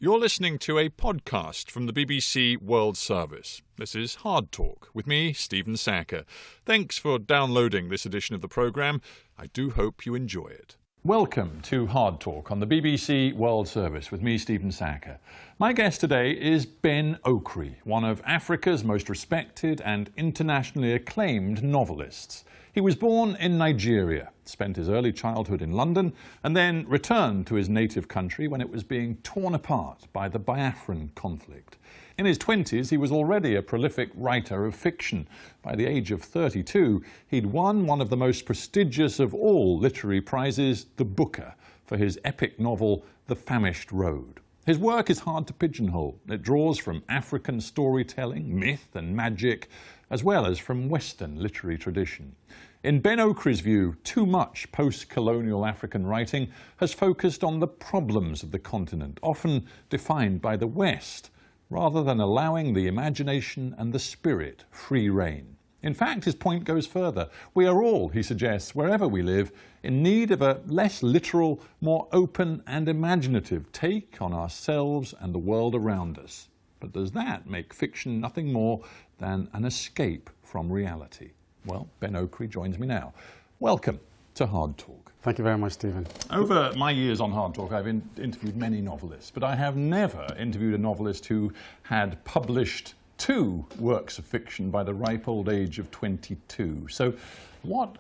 You're listening to a podcast from the BBC World Service. This is Hardtalk with me, Stephen Sacker. Thanks for downloading this edition of the programme. I do hope you enjoy it. Welcome to Hardtalk on the BBC World Service with me, Stephen Sacker. My guest today is BenOkri, one of Africa's most respected and internationally acclaimed novelists. He was born in Nigeria, spent his early childhood in London, and then returned to his native country when it was being torn apart by the Biafran conflict. In his 20s, he was already a prolific writer of fiction. By the age of 32, he'd won one of the most prestigious of all literary prizes, the Booker, for his epic novel, The Famished Road. His work is hard to pigeonhole. It draws from African storytelling, myth and magic, as well as from Western literary tradition. In BenOkri's view, too much post-colonial African writing has focused on the problems of the continent, often defined by the West, rather than allowing the imagination and the spirit free rein. In fact, his point goes further. We are all, he suggests, wherever we live, in need of a less literal, more open and imaginative take on ourselves and the world around us. But does that make fiction nothing more than an escape from reality? Well, BenOkri joins me now. Welcome to Hardtalk. Thank you very much, Stephen. Over my years on Hardtalk, I've interviewed many novelists, but I have never interviewed a novelist who had published 2 works of fiction by the ripe old age of 22. So what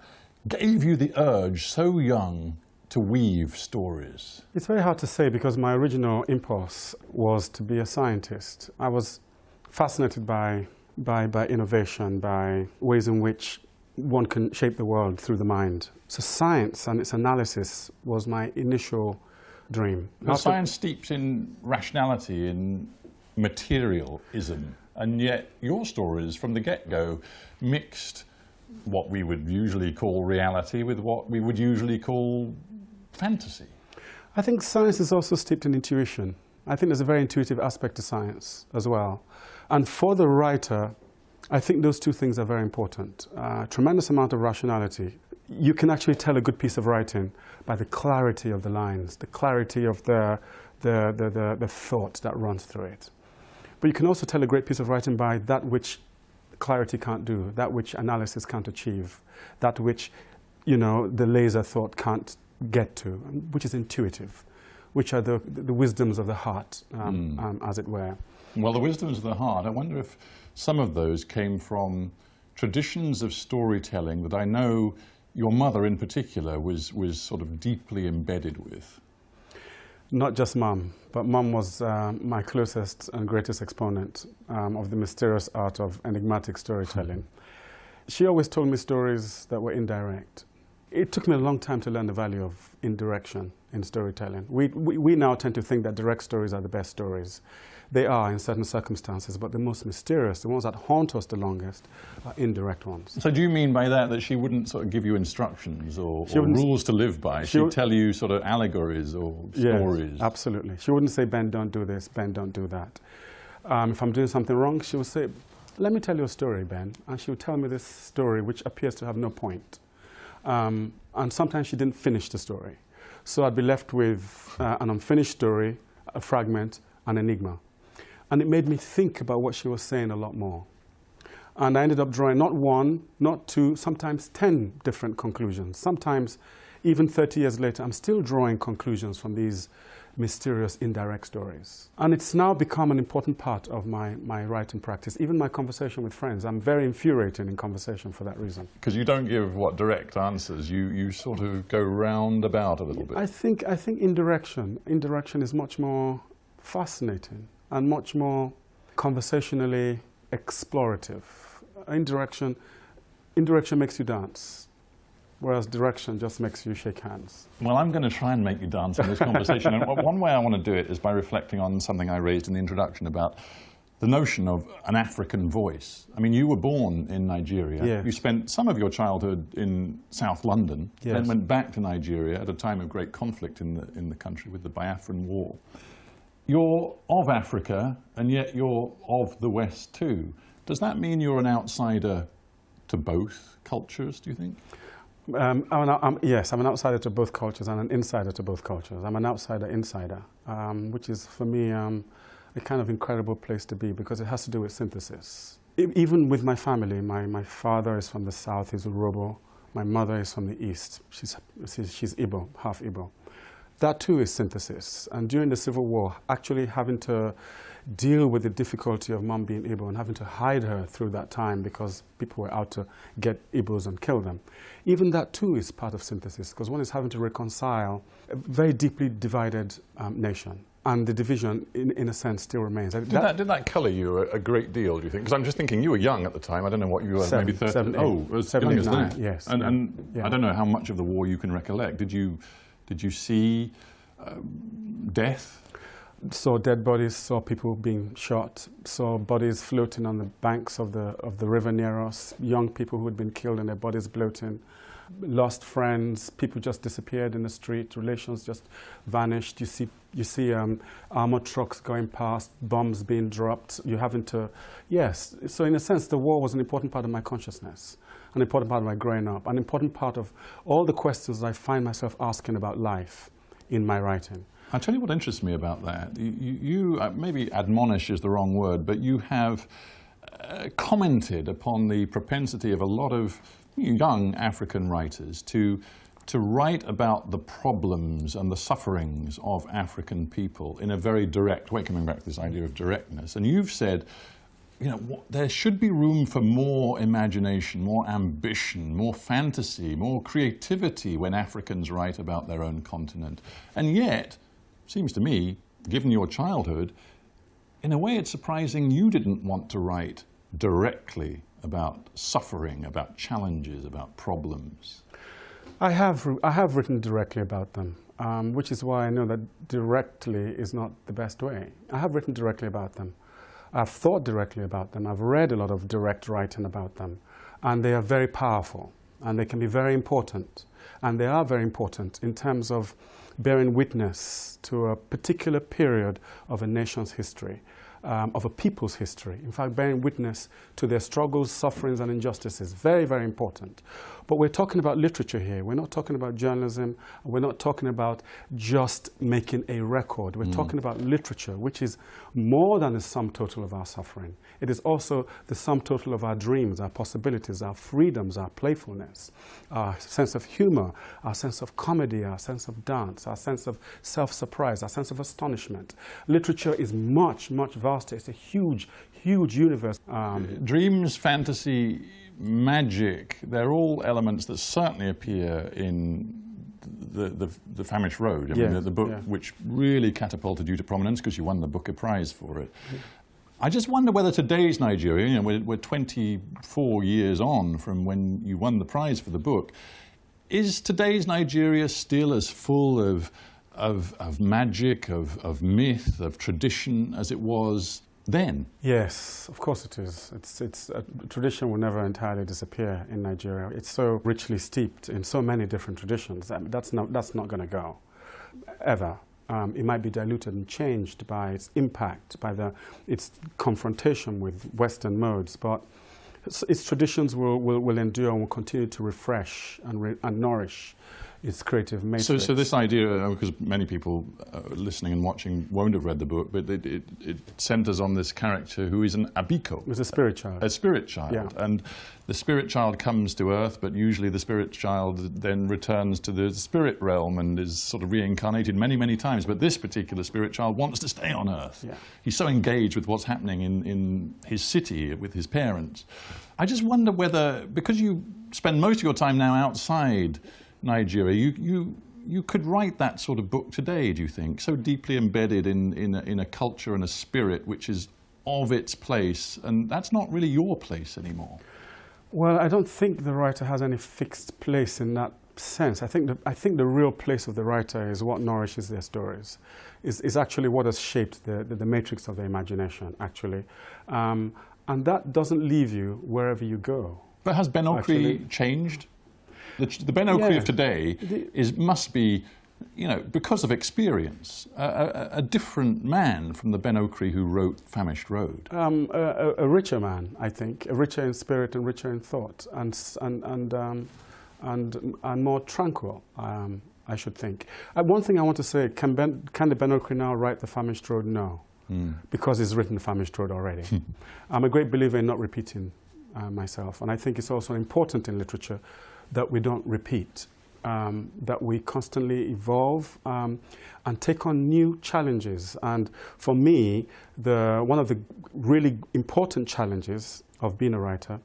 gave you the urge so young to weave stories? It's very hard to say because my original impulse was to be a scientist. I was fascinated by innovation, by ways in which one can shape the world through the mind. So science and its analysis was my initial dream. Now, science steeps in rationality, in materialism, and yet your stories from the get-go mixed what we would usually call reality with what we would usually call fantasy. I think science is also steeped in intuition. I think there's a very intuitive aspect to science as well. And for the writer, I think those 2 things are very important. Tremendous amount of rationality. You can actually tell a good piece of writing by the clarity of the lines, the clarity of the thought that runs through it. But you can also tell a great piece of writing by that which clarity can't do, that which analysis can't achieve, that which, the laser thought can't get to, which is intuitive, which are the wisdoms of the heart, as it were. Well, the wisdoms of the heart, I wonder if some of those came from traditions of storytelling that I know your mother in particular was sort of deeply embedded with. Not just Mum, but Mum was my closest and greatest exponent of the mysterious art of enigmatic storytelling. She always told me stories that were indirect. It took me a long time to learn the value of indirection in storytelling. We now tend to think that direct stories are the best stories. They are in certain circumstances, but the most mysterious, the ones that haunt us the longest, are indirect ones. So do you mean by that she wouldn't sort of give you instructions or rules to live by? She'd tell you sort of allegories or stories? Yes, absolutely. She wouldn't say, Ben, don't do this, Ben, don't do that. If I'm doing something wrong, she would say, let me tell you a story, Ben. And she would tell me this story which appears to have no point. And sometimes she didn't finish the story. So I'd be left with an unfinished story, a fragment, an enigma. And it made me think about what she was saying a lot more. And I ended up drawing not 1, not 2, sometimes 10 different conclusions. Sometimes, even 30 years later, I'm still drawing conclusions from these mysterious indirect stories. And it's now become an important part of my writing practice, even my conversation with friends. I'm very infuriating in conversation for that reason. Because you don't give, direct answers. You sort of go round about a little bit. I think indirection is much more fascinating and much more conversationally explorative. Indirection makes you dance, whereas direction just makes you shake hands. Well, I'm going to try and make you dance in this conversation. And one way I want to do it is by reflecting on something I raised in the introduction about the notion of an African voice. I mean, you were born in Nigeria. Yes. You spent some of your childhood in South London, yes. Then went back to Nigeria at a time of great conflict in the country with the Biafran War. You're of Africa, and yet you're of the West too. Does that mean you're an outsider to both cultures, do you think? Yes, I'm an outsider to both cultures and an insider to both cultures. I'm an outsider-insider, which is, for me, a kind of incredible place to be because it has to do with synthesis. Even with my family, my father is from the south, he's Urobo. My mother is from the east. She's Igbo, half Igbo. That too is synthesis. And during the Civil War, actually having to deal with the difficulty of mom being Igbo and having to hide her through that time because people were out to get Igbos and kill them. Even that too is part of synthesis because one is having to reconcile a very deeply divided nation. And the division, in a sense, still remains. Did that colour you a great deal, do you think? Because I'm just thinking, you were young at the time. I don't know what you were, maybe 30. 7, 8, oh, as young as that. Yes. And yeah. I don't know how much of the war you can recollect. Did you see death? Saw dead bodies, saw people being shot, saw bodies floating on the banks of the river near us, young people who had been killed and their bodies floating. Lost friends, people just disappeared in the street, relations just vanished. You see armored trucks going past, bombs being dropped. You're having to, yes. So in a sense, the war was an important part of my consciousnness, an important part of my growing up, an important part of all the questions I find myself asking about life in my writing. I'll tell you what interests me about that. You maybe admonish is the wrong word, but you have commented upon the propensity of a lot of young African writers to write about the problems and the sufferings of African people in a very direct way, coming back to this idea of directness. And you've said, you know, there should be room for more imagination, more ambition, more fantasy, more creativity when Africans write about their own continent. And yet, seems to me, given your childhood, in a way it's surprising you didn't want to write directly about suffering, about challenges, about problems. I have written directly about them, which is why I know that directly is not the best way. I have written directly about them. I've thought directly about them. I've read a lot of direct writing about them. And they are very powerful. And they can be very important. And they are very important in terms of bearing witness to a particular period of a nation's history. Of a people's history. In fact, bearing witness to their struggles, sufferings, and injustices. Very, very important. But we're talking about literature here. We're not talking about journalism. We're not talking about just making a record. We're talking about literature, which is more than the sum total of our suffering. It is also the sum total of our dreams, our possibilities, our freedoms, our playfulness, our sense of humor, our sense of comedy, our sense of dance, our sense of self-surprise, our sense of astonishment. Literature is much, much vaster. It's a huge, huge universe. Dreams, fantasy, magic, they're all elements that certainly appear in the Famished Road. I mean, the book which really catapulted you to prominence because you won the Booker Prize for it. I just wonder whether today's Nigeria, you know, we're 24 years on from when you won the prize for the book, is today's Nigeria still as full of magic, of myth, of tradition as it was then? Yes, of course it is. Tradition will never entirely disappear in Nigeria. It's so richly steeped in so many different traditions. That's not going to go, ever. It might be diluted and changed by its impact, by its confrontation with Western modes, but its traditions will endure and will continue to refresh and nourish its creative matrix. So this idea, because many people listening and watching won't have read the book, but it centers on this character who is an abiko. It's a spirit child. A spirit child. Yeah. And the spirit child comes to Earth, but usually the spirit child then returns to the spirit realm and is sort of reincarnated many, many times. But this particular spirit child wants to stay on Earth. Yeah. He's so engaged with what's happening in his city with his parents. I just wonder whether, because you spend most of your time now outside Nigeria, you could write that sort of book today, do you think? So deeply embedded in a culture and a spirit which is of its place, and that's not really your place anymore. Well, I don't think the writer has any fixed place in that sense. I think the real place of the writer is what nourishes their stories, is actually what has shaped the matrix of their imagination, actually. And that doesn't leave you wherever you go. But has BenOkri changed? The BenOkri of today must be, you know, because of experience, a different man from the BenOkri who wrote Famished Road. A richer man, I think, a richer in spirit and richer in thought, and and more tranquil, I should think. One thing I want to say, can the BenOkri now write the famished road? No, because it's written the famished road already. I'm a great believer in not repeating myself, and I think it's also important in literature that we don't repeat, that we constantly evolve and take on new challenges. And for me, one of the really important challenges of being a writer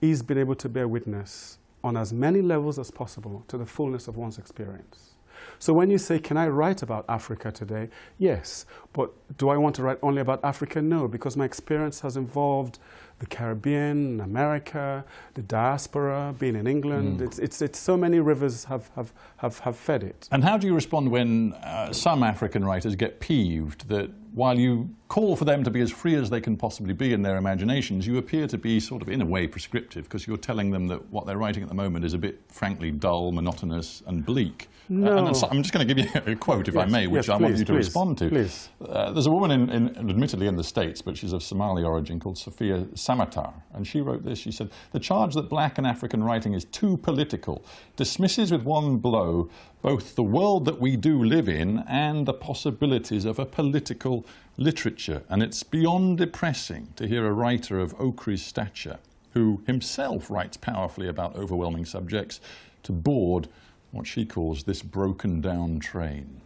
is being able to bear witness on as many levels as possible to the fullness of one's experience. So when you say, can I write about Africa today? Yes. But do I want to write only about Africa? No, because my experience has involved the Caribbean, America, the diaspora, being in England. It's so many rivers have fed it. And how do you respond when some African writers get peeved that while you call for them to be as free as they can possibly be in their imaginations, you appear to be sort of, in a way, prescriptive, because you're telling them that what they're writing at the moment is a bit, frankly, dull, monotonous and bleak? No. And I'm just going to give you a quote, if I may, which I want you to respond to. Please. There's a woman, admittedly in the States, but she's of Somali origin, called Sophia Samatar, and she wrote this. She said, "The charge that black and African writing is too political dismisses with one blow both the world that we do live in and the possibilities of a political literature. And it's beyond depressing to hear a writer of Okri's stature, who himself writes powerfully about overwhelming subjects, to board what she calls this broken down train."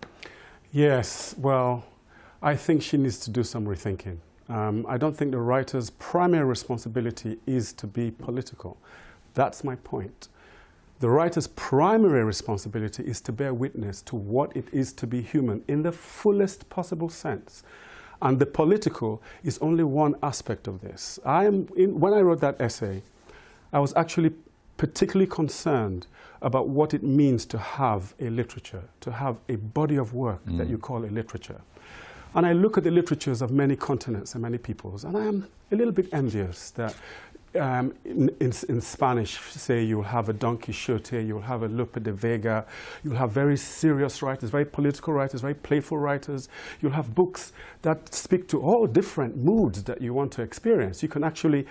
Yes, well, I think she needs to do some rethinking. I don't think the writer's primary responsibility is to be political. That's my point. The writer's primary responsibility is to bear witness to what it is to be human in the fullest possible sense. And the political is only one aspect of this. When I wrote that essay, I was actually particularly concerned about what it means to have a literature, to have a body of work that you call a literature. And I look at the literatures of many continents and many peoples, and I am a little bit envious that in Spanish, say, you'll have a Don Quixote, you'll have a Lope de Vega, you'll have very serious writers, very political writers, very playful writers. You'll have books that speak to all different moods that you want to experience. You can actually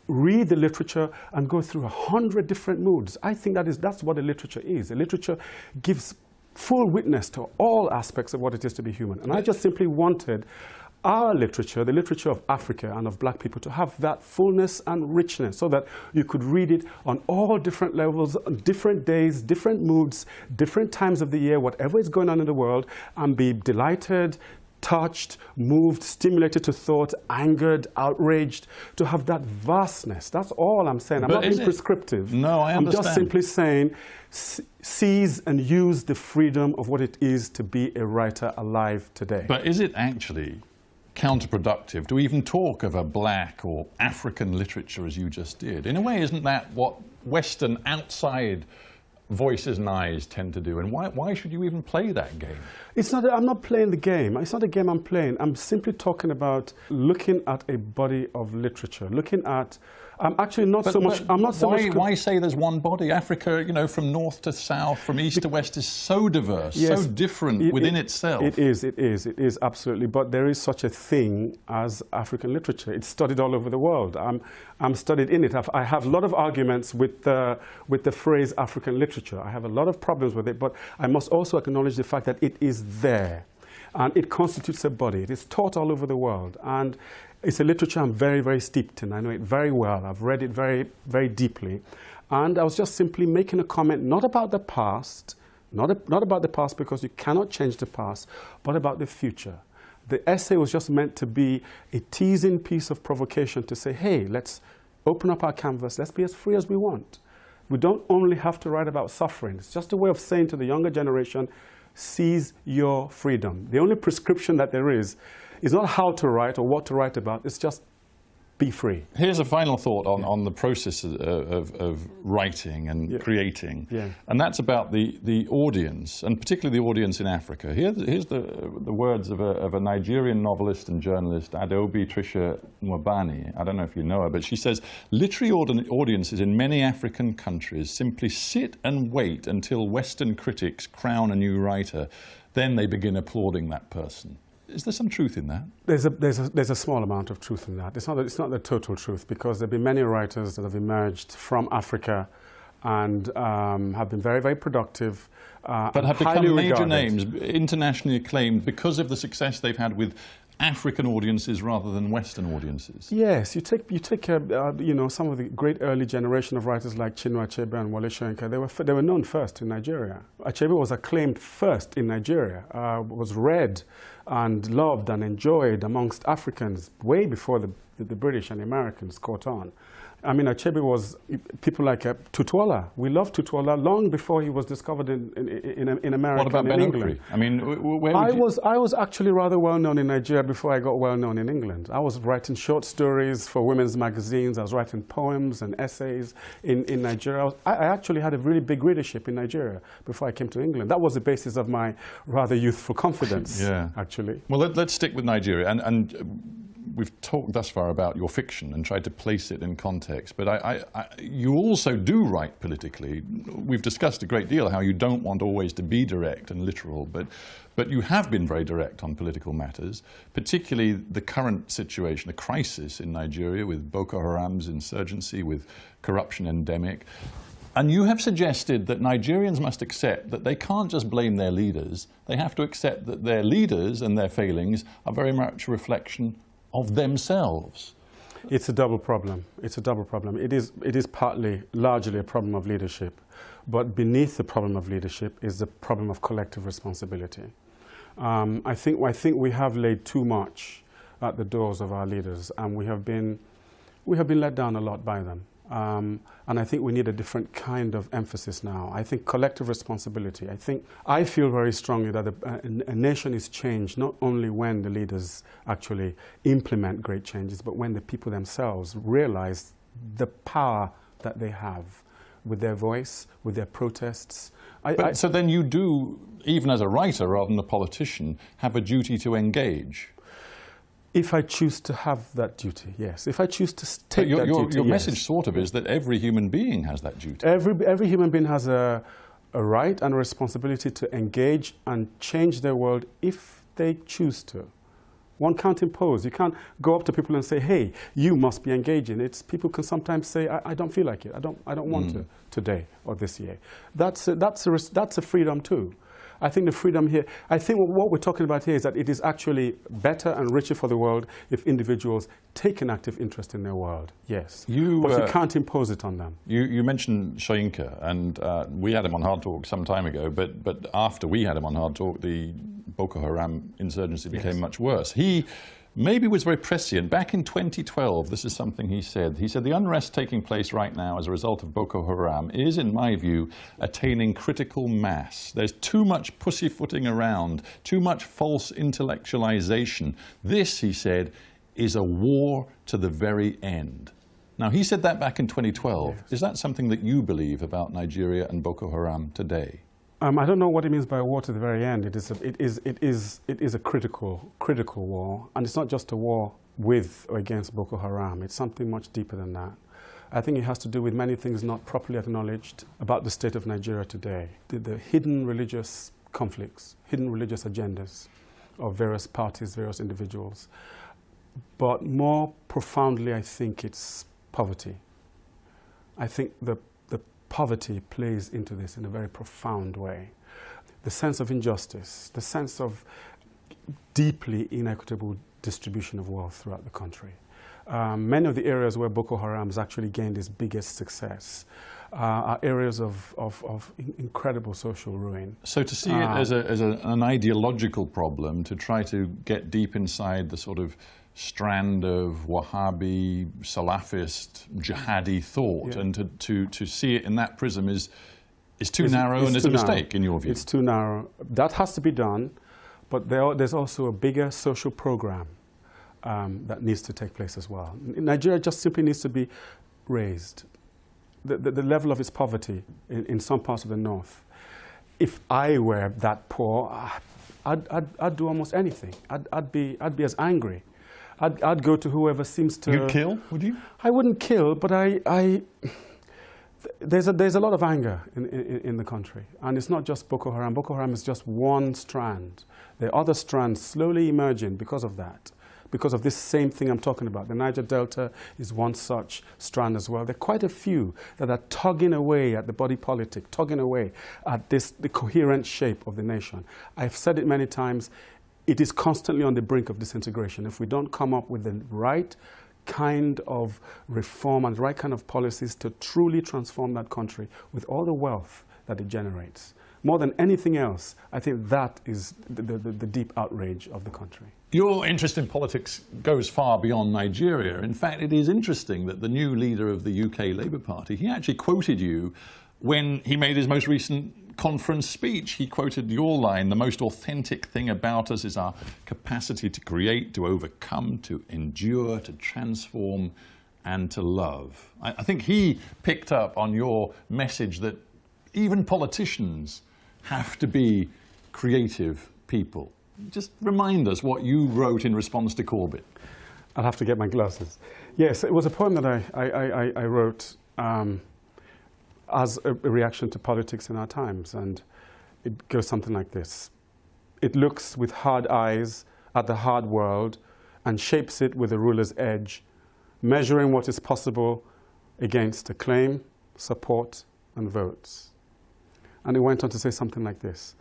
read the literature and go through 100 different moods. I think that's what a literature is. A literature gives full witness to all aspects of what it is to be human. And I just simply wanted our literature, the literature of Africa and of black people, to have that fullness and richness so that you could read it on all different levels, on different days, different moods, different times of the year, whatever is going on in the world, and be delighted, touched, moved, stimulated to thought, angered, outraged, to have that vastness. That's all I'm saying. I'm not being prescriptive. No, I understand. I'm just simply saying, seize and use the freedom of what it is to be a writer alive today. But is it actually counterproductive to even talk of a black or African literature as you just did? In a way, isn't that what Western outside voices and eyes tend to do? And why should you even play that game? It's not. I'm not playing the game. It's not a game I'm playing. I'm simply talking about looking at a body of literature, looking at. I'm actually not so much. I'm not so much. Why say there's one body? Africa, you know, from north to south, from east to west, is so diverse, so different within itself. It is absolutely. But there is such a thing as African literature. It's studied all over the world. I'm studied in it. I have a lot of arguments with the phrase African literature. I have a lot of problems with it. But I must also acknowledge the fact that it is there, and it constitutes a body. It is taught all over the world, and it's a literature I'm very, very steeped in. I know it very well. I've read it very, very deeply. And I was just simply making a comment, not about the past, not about the past because you cannot change the past, but about the future. The essay was just meant to be a teasing piece of provocation to say, hey, let's open up our canvas. Let's be as free as we want. We don't only have to write about suffering. It's just a way of saying to the younger generation, seize your freedom. The only prescription that there is not how to write or what to write about. It's just be free. Here's a final thought on the process of writing and creating. And that's about the audience, and particularly the audience in Africa. Here's the words of a Nigerian novelist and journalist, Adaobi Trisha Nwabani. I don't know if you know her, but she says, literary audiences in many African countries simply sit and wait until Western critics crown a new writer. Then they begin applauding that person. Is there some truth in that? There's a small amount of truth in that. It's not the total truth, because there have been many writers that have emerged from Africa and have been very, very productive. But have become major names, internationally acclaimed, because of the success they've had with African audiences rather than Western audiences. Yes, you take you know, some of the great early generation of writers like Chinua Achebe and Wole Soyinka. They were known first in Nigeria. Achebe was acclaimed first in Nigeria, was read and loved and enjoyed amongst Africans way before the British and Americans caught on. I mean, Achebe was, people like Tutuola. We loved Tutuola long before he was discovered in America. What about and in BenOkri? England. I mean, where I was actually rather well known in Nigeria before I got well known in England. I was writing short stories for women's magazines. I was writing poems and essays in Nigeria. I actually had a really big readership in Nigeria before I came to England. That was the basis of my rather youthful confidence, yeah. actually. Well, let's stick with Nigeria. And we've talked thus far about your fiction and tried to place it in context, but you also do write politically. We've discussed a great deal how you don't want always to be direct and literal, but you have been very direct on political matters, particularly the current situation, a crisis in Nigeria with Boko Haram's insurgency, with corruption endemic. And you have suggested that Nigerians must accept that they can't just blame their leaders, they have to accept that their leaders and their failings are very much a reflection of themselves. It's a double problem. It's a double problem. It is largely a problem of leadership, but beneath the problem of leadership is the problem of collective responsibility. I think we have laid too much at the doors of our leaders, and we have been let down a lot by them. And I think we need a different kind of emphasis now. I think collective responsibility. I feel very strongly that a nation is changed not only when the leaders actually implement great changes, but when the people themselves realize the power that they have with their voice, with their protests. So then you do, even as a writer rather than a politician, have a duty to engage. If I choose to have that duty, yes. If I choose to take that duty, your yes. message sort of is that every human being has that duty. Every human being has a right and a responsibility to engage and change their world if they choose to. One can't impose. You can't go up to people and say, hey, you must be engaging. People can sometimes say, I don't feel like it. I don't want to today or this year. That's a freedom too. I think the freedom here, I think what we're talking about here is that it is actually better and richer for the world if individuals take an active interest in their world, yes. But you can't impose it on them. You mentioned Soyinka, and we had him on Hardtalk some time ago, but after we had him on Hardtalk, the Boko Haram insurgency became much worse. He maybe was very prescient. Back in 2012, this is something he said. He said, the unrest taking place right now as a result of Boko Haram is, in my view, attaining critical mass. There's too much pussyfooting around, too much false intellectualization. This, he said, is a war to the very end. Now, he said that back in 2012. Yes. Is that something that you believe about Nigeria and Boko Haram today? I don't know what he means by a war to the very end. It is a critical war, and it's not just a war with or against Boko Haram. It's something much deeper than that. I think it has to do with many things not properly acknowledged about the state of Nigeria today. The hidden religious conflicts, hidden religious agendas of various parties, various individuals. But more profoundly, I think it's poverty. I think the poverty plays into this in a very profound way. The sense of injustice, the sense of deeply inequitable distribution of wealth throughout the country. Many of the areas where Boko Haram has actually gained its biggest success are areas of incredible social ruin. So to see it as an ideological problem, to try to get deep inside the sort of strand of Wahhabi, Salafist, jihadi thought, and to see it in that prism is too narrow and is a mistake, in your view? It's too narrow. That has to be done, but there's also a bigger social program that needs to take place as well. Nigeria just simply needs to be raised. The level of its poverty in some parts of the north. If I were that poor, I'd do almost anything. I'd be as angry. I'd go to whoever seems to... You'd kill, would you? I wouldn't kill, but there's a lot of anger in the country. And it's not just Boko Haram. Boko Haram is just one strand. There are other strands slowly emerging because of that. because of this same thing I'm talking about. The Niger Delta is one such strand as well. There are quite a few that are tugging away at the body politic, tugging away at the coherent shape of the nation. I've said it many times, it is constantly on the brink of disintegration. If we don't come up with the right kind of reform and the right kind of policies to truly transform that country with all the wealth that it generates. More than anything else, I think that is the deep outrage of the country. Your interest in politics goes far beyond Nigeria. In fact, it is interesting that the new leader of the UK Labour Party, he actually quoted you when he made his most recent conference speech. He quoted your line, "The most authentic thing about us is our capacity to create, to overcome, to endure, to transform, and to love." I think he picked up on your message that even politicians have to be creative people. Just remind us what you wrote in response to Corbett. I'll have to get my glasses. Yes, it was a poem that I wrote as a reaction to politics in our times, and it goes something like this. It looks with hard eyes at the hard world and shapes it with a ruler's edge, measuring what is possible against acclaim, support, and votes. And it went on to say something like this.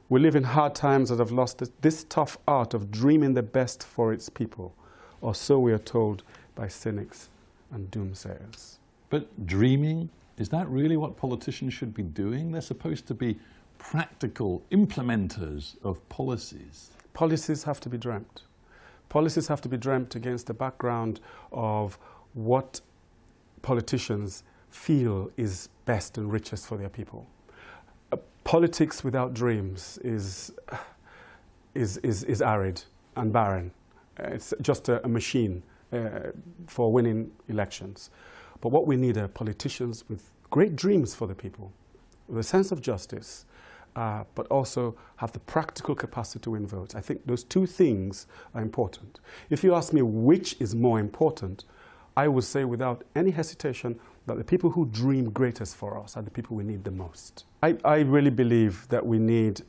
We live in hard times that have lost this tough art of dreaming the best for its people, or so we are told by cynics and doomsayers. But dreaming, is that really what politicians should be doing? They're supposed to be practical implementers of policies. Policies have to be dreamt. Policies have to be dreamt against the background of what politicians feel is best and richest for their people. Politics without dreams is arid and barren. It's just a machine for winning elections. But what we need are politicians with great dreams for the people, with a sense of justice, but also have the practical capacity to win votes. I think those two things are important. If you ask me which is more important, I would say without any hesitation that the people who dream greatest for us are the people we need the most. I really believe that we need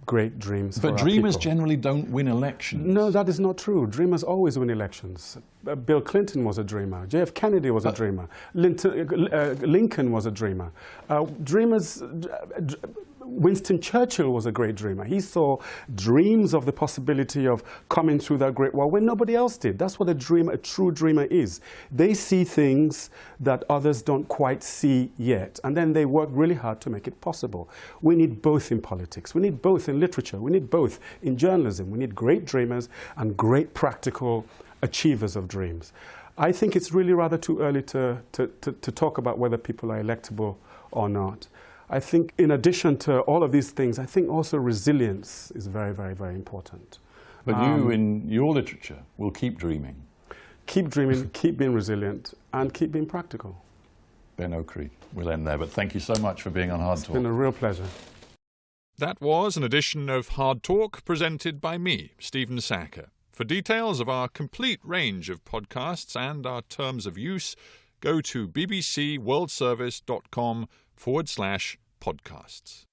great dreams for our people. But dreamers generally don't win elections. No, that is not true. Dreamers always win elections. Bill Clinton was a dreamer. J.F. Kennedy was a dreamer. Lincoln was a dreamer. Winston Churchill was a great dreamer. He saw dreams of the possibility of coming through that Great War when nobody else did. That's what a true dreamer is. They see things that others don't quite see yet, and then they work really hard to make it possible. We need both in politics. We need both in literature. We need both in journalism. We need great dreamers and great practical achievers of dreams. I think it's really rather too early to talk about whether people are electable or not. I think in addition to all of these things, I think also resilience is very, very, very important. But you, in your literature, will keep dreaming. Keep dreaming, keep being resilient, and keep being practical. BenOkri, we'll end there, but thank you so much for being on Hardtalk. It's been a real pleasure. That was an edition of Hardtalk presented by me, Stephen Sacker. For details of our complete range of podcasts and our terms of use, go to bbcworldservice.com/podcasts.